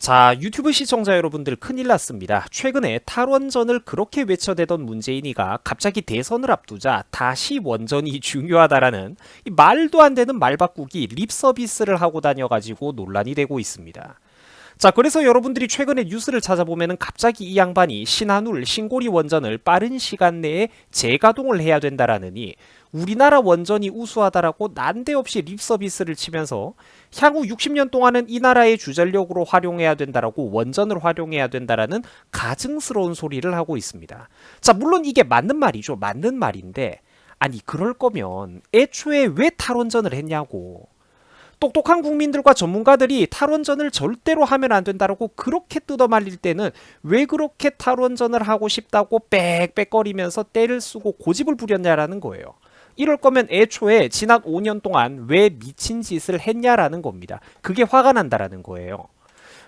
자, 유튜브 시청자 여러분들 큰일 났습니다. 최근에 탈원전을 그렇게 외쳐대던 문재인이가 갑자기 대선을 앞두자 다시 원전이 중요하다라는 이 말도 안 되는 말 바꾸기 립 서비스를 하고 다녀가지고 논란이 되고 있습니다. 자, 그래서 여러분들이 최근에 뉴스를 찾아보면은 갑자기 이 양반이 신한울 신고리 원전을 빠른 시간 내에 재가동을 해야 된다라느니 우리나라 원전이 우수하다라고 난데없이 립서비스를 치면서 향후 60년 동안은 이 나라의 주전력으로 활용해야 된다라고 원전을 활용해야 된다라는 가증스러운 소리를 하고 있습니다. 자, 물론 이게 맞는 말이죠. 맞는 말인데 아니 그럴 거면 애초에 왜 탈원전을 했냐고. 똑똑한 국민들과 전문가들이 탈원전을 절대로 하면 안 된다라고 그렇게 뜯어말릴 때는 왜 그렇게 탈원전을 하고 싶다고 빽빽거리면서 떼를 쓰고 고집을 부렸냐라는 거예요. 이럴 거면 애초에 지난 5년 동안 왜 미친 짓을 했냐라는 겁니다. 그게 화가 난다라는 거예요.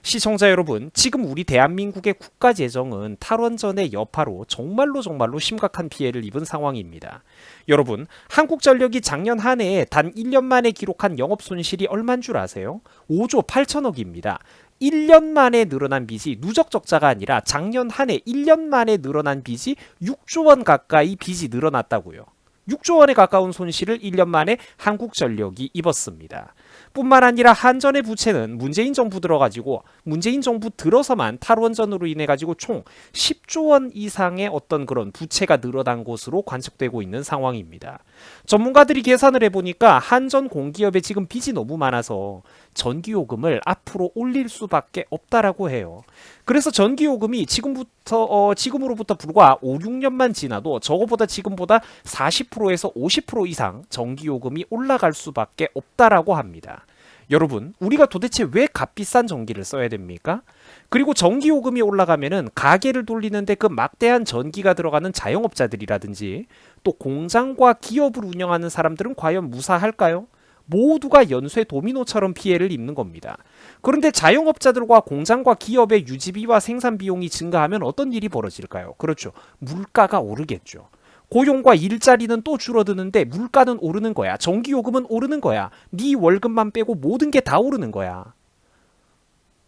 시청자 여러분, 지금 우리 대한민국의 국가 재정은 탈원전의 여파로 정말로 심각한 피해를 입은 상황입니다. 여러분, 한국전력이 작년 한 해에 단 1년 만에 기록한 영업 손실이 얼마인 줄 아세요? 5조 8천억입니다. 1년 만에 늘어난 빚이 누적 적자가 아니라 작년 한 해 1년 만에 늘어난 빚이 6조 원 가까이 빚이 늘어났다고요. 6조 원에 가까운 손실을 1년 만에 한국전력이 입었습니다. 뿐만 아니라 한전의 부채는 문재인 정부 들어가지고 문재인 정부 들어서만 탈원전으로 인해 가지고 총 10조 원 이상의 어떤 그런 부채가 늘어난 것으로 관측되고 있는 상황입니다. 전문가들이 계산을 해보니까 한전 공기업에 지금 빚이 너무 많아서 전기요금을 앞으로 올릴 수밖에 없다라고 해요. 그래서 전기요금이 지금으로부터 불과 5, 6년만 지나도 저거보다 지금보다 40%에서 50% 이상 전기요금이 올라갈 수밖에 없다라고 합니다. 여러분, 우리가 도대체 왜 값비싼 전기를 써야 됩니까? 그리고 전기요금이 올라가면은 가게를 돌리는데 그 막대한 전기가 들어가는 자영업자들이라든지 또 공장과 기업을 운영하는 사람들은 과연 무사할까요? 모두가 연쇄 도미노처럼 피해를 입는 겁니다. 그런데 자영업자들과 공장과 기업의 유지비와 생산 비용이 증가하면 어떤 일이 벌어질까요? 그렇죠. 물가가 오르겠죠. 고용과 일자리는 또 줄어드는데 물가는 오르는 거야. 전기요금은 오르는 거야. 네 월급만 빼고 모든 게 다 오르는 거야.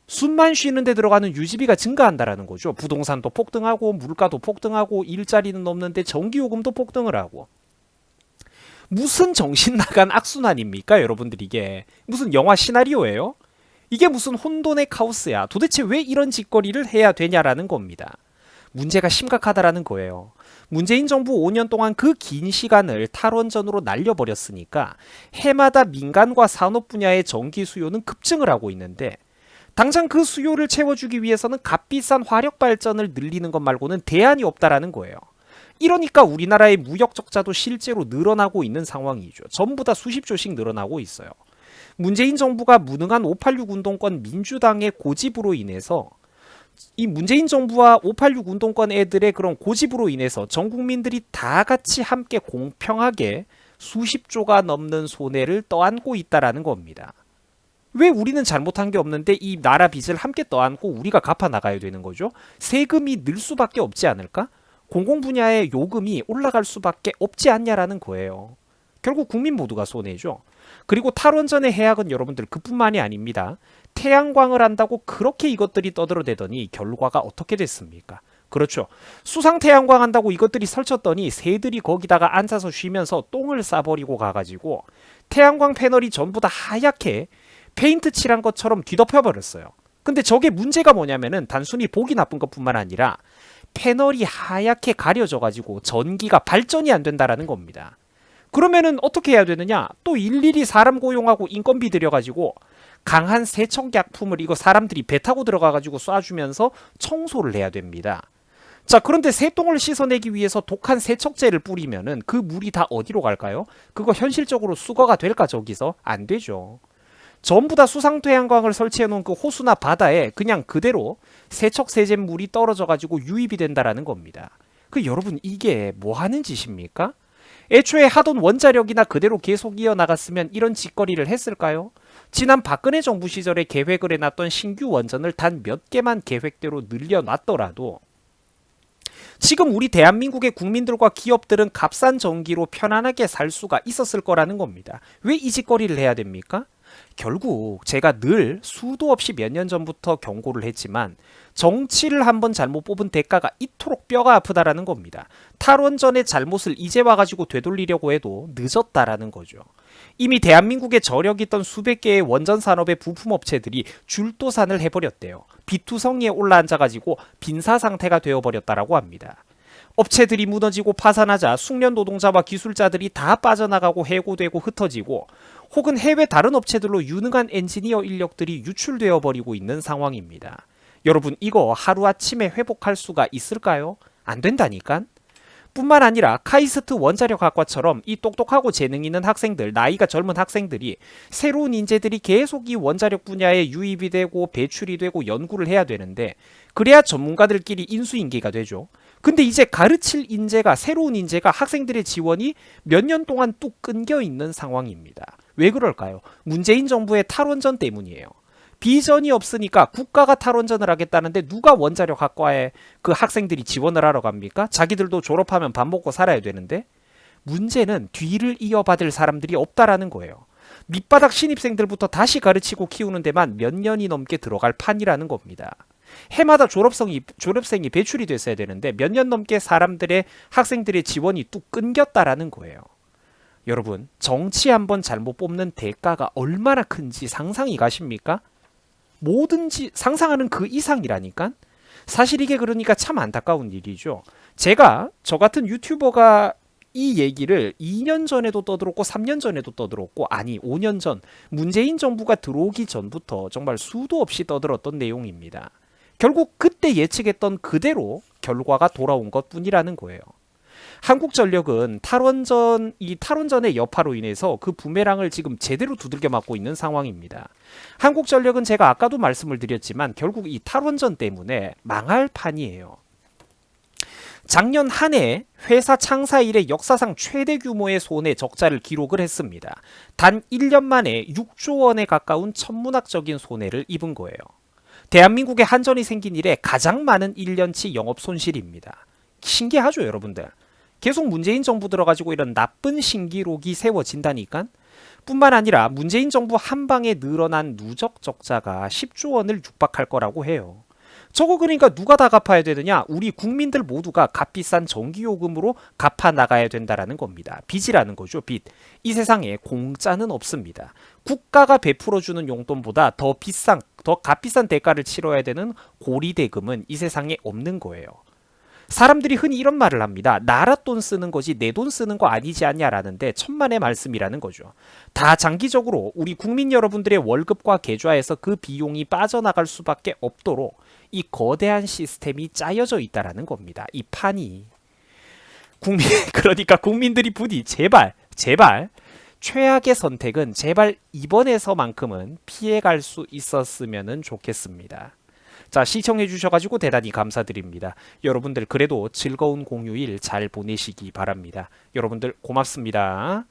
숨만 쉬는 데 들어가는 유지비가 증가한다라는 거죠. 부동산도 폭등하고 물가도 폭등하고 일자리는 없는데 전기요금도 폭등을 하고. 무슨 정신 나간 악순환입니까, 여러분들 이게? 무슨 영화 시나리오예요? 이게 무슨 혼돈의 카오스야. 도대체 왜 이런 짓거리를 해야 되냐라는 겁니다. 문제가 심각하다라는 거예요. 문재인 정부 5년 동안 그 긴 시간을 탈원전으로 날려버렸으니까 해마다 민간과 산업 분야의 전기 수요는 급증을 하고 있는데 당장 그 수요를 채워주기 위해서는 값비싼 화력 발전을 늘리는 것 말고는 대안이 없다라는 거예요. 이러니까 우리나라의 무역 적자도 실제로 늘어나고 있는 상황이죠. 전부 다 수십조씩 늘어나고 있어요. 문재인 정부가 무능한 586 운동권 민주당의 고집으로 인해서 이 문재인 정부와 586 운동권 애들의 그런 고집으로 인해서 전 국민들이 다 같이 함께 공평하게 수십조가 넘는 손해를 떠안고 있다라는 겁니다. 왜 우리는 잘못한 게 없는데 이 나라 빚을 함께 떠안고 우리가 갚아 나가야 되는 거죠? 세금이 늘 수밖에 없지 않을까? 공공 분야의 요금이 올라갈 수밖에 없지 않냐라는 거예요. 결국 국민 모두가 손해죠. 그리고 탈원전의 해악은 여러분들 그뿐만이 아닙니다. 태양광을 한다고 그렇게 이것들이 떠들어대더니 결과가 어떻게 됐습니까? 그렇죠. 수상 태양광 한다고 이것들이 설쳤더니 새들이 거기다가 앉아서 쉬면서 똥을 싸버리고 가가지고 태양광 패널이 전부 다 하얗게 페인트 칠한 것처럼 뒤덮여버렸어요. 근데 저게 문제가 뭐냐면은 단순히 보기 나쁜 것뿐만 아니라 패널이 하얗게 가려져가지고 전기가 발전이 안 된다라는 겁니다. 그러면은 어떻게 해야 되느냐? 또 일일이 사람 고용하고 인건비 들여가지고 강한 세척약품을 이거 사람들이 배 타고 들어가가지고 쏴주면서 청소를 해야 됩니다. 자, 그런데 새똥을 씻어내기 위해서 독한 세척제를 뿌리면은 그 물이 다 어디로 갈까요? 그거 현실적으로 수거가 될까 저기서? 안 되죠. 전부 다 수상태양광을 설치해놓은 그 호수나 바다에 그냥 그대로 세척 세제물이 떨어져가지고 유입이 된다라는 겁니다. 그 여러분 이게 뭐 하는 짓입니까? 애초에 하던 원자력이나 그대로 계속 이어나갔으면 이런 짓거리를 했을까요? 지난 박근혜 정부 시절에 계획을 해놨던 신규 원전을 단 몇 개만 계획대로 늘려놨더라도 지금 우리 대한민국의 국민들과 기업들은 값싼 전기로 편안하게 살 수가 있었을 거라는 겁니다. 왜 이 짓거리를 해야 됩니까? 결국 제가 늘 수도 없이 몇 년 전부터 경고를 했지만 정치를 한번 잘못 뽑은 대가가 이토록 뼈가 아프다라는 겁니다. 탈원전의 잘못을 이제 와가지고 되돌리려고 해도 늦었다라는 거죠. 이미 대한민국에 저력이 있던 수백 개의 원전 산업의 부품업체들이 줄도산을 해버렸대요. 비투성이에 올라앉아가지고 빈사 상태가 되어버렸다라고 합니다. 업체들이 무너지고 파산하자 숙련 노동자와 기술자들이 다 빠져나가고 해고되고 흩어지고 혹은 해외 다른 업체들로 유능한 엔지니어 인력들이 유출되어 버리고 있는 상황입니다. 여러분 이거 하루아침에 회복할 수가 있을까요? 안 된다니까? 뿐만 아니라 카이스트 원자력학과처럼 이 똑똑하고 재능 있는 학생들, 나이가 젊은 학생들이 새로운 인재들이 계속 이 원자력 분야에 유입이 되고 배출이 되고 연구를 해야 되는데 그래야 전문가들끼리 인수인계가 되죠. 근데 이제 가르칠 인재가 새로운 인재가 학생들의 지원이 몇 년 동안 뚝 끊겨 있는 상황입니다. 왜 그럴까요? 문재인 정부의 탈원전 때문이에요. 비전이 없으니까 국가가 탈원전을 하겠다는데 누가 원자력학과에 그 학생들이 지원을 하러 갑니까? 자기들도 졸업하면 밥 먹고 살아야 되는데 문제는 뒤를 이어받을 사람들이 없다라는 거예요. 밑바닥 신입생들부터 다시 가르치고 키우는 데만 몇 년이 넘게 들어갈 판이라는 겁니다. 해마다 졸업생이 배출이 됐어야 되는데 몇 년 넘게 사람들의 학생들의 지원이 뚝 끊겼다라는 거예요. 여러분 정치 한번 잘못 뽑는 대가가 얼마나 큰지 상상이 가십니까? 뭐든지 상상하는 그 이상이라니까? 사실 이게 그러니까 참 안타까운 일이죠. 저 같은 유튜버가 이 얘기를 2년 전에도 떠들었고 3년 전에도 떠들었고 아니 5년 전 문재인 정부가 들어오기 전부터 정말 수도 없이 떠들었던 내용입니다. 결국 그때 예측했던 그대로 결과가 돌아온 것뿐이라는 거예요. 한국전력은 탈원전의 여파로 인해서 그 부메랑을 지금 제대로 두들겨 맞고 있는 상황입니다. 한국전력은 제가 아까도 말씀을 드렸지만 결국 이 탈원전 때문에 망할 판이에요. 작년 한 해 회사 창사 이래 역사상 최대 규모의 손해 적자를 기록을 했습니다. 단 1년 만에 6조 원에 가까운 천문학적인 손해를 입은 거예요. 대한민국에 한전이 생긴 이래 가장 많은 1년치 영업 손실입니다. 신기하죠, 여러분들? 계속 문재인 정부 들어가지고 이런 나쁜 신기록이 세워진다니까? 뿐만 아니라 문재인 정부 한 방에 늘어난 누적 적자가 10조 원을 육박할 거라고 해요. 저거 그러니까 누가 다 갚아야 되느냐? 우리 국민들 모두가 값비싼 전기요금으로 갚아 나가야 된다라는 겁니다. 빚이라는 거죠, 빚. 이 세상에 공짜는 없습니다. 국가가 베풀어주는 용돈보다 더 값비싼 대가를 치러야 되는 고리대금은 이 세상에 없는 거예요. 사람들이 흔히 이런 말을 합니다. 나라 돈 쓰는 거지 내 돈 쓰는 거 아니지 않냐라는데 천만의 말씀이라는 거죠. 다 장기적으로 우리 국민 여러분들의 월급과 계좌에서 그 비용이 빠져나갈 수밖에 없도록 이 거대한 시스템이 짜여져 있다라는 겁니다. 이 판이. 그러니까 국민들이 부디 제발 최악의 선택은 제발 이번에서만큼은 피해갈 수 있었으면 좋겠습니다. 자, 시청해 주셔가지고 대단히 감사드립니다. 여러분들 그래도 즐거운 공휴일 잘 보내시기 바랍니다. 여러분들 고맙습니다.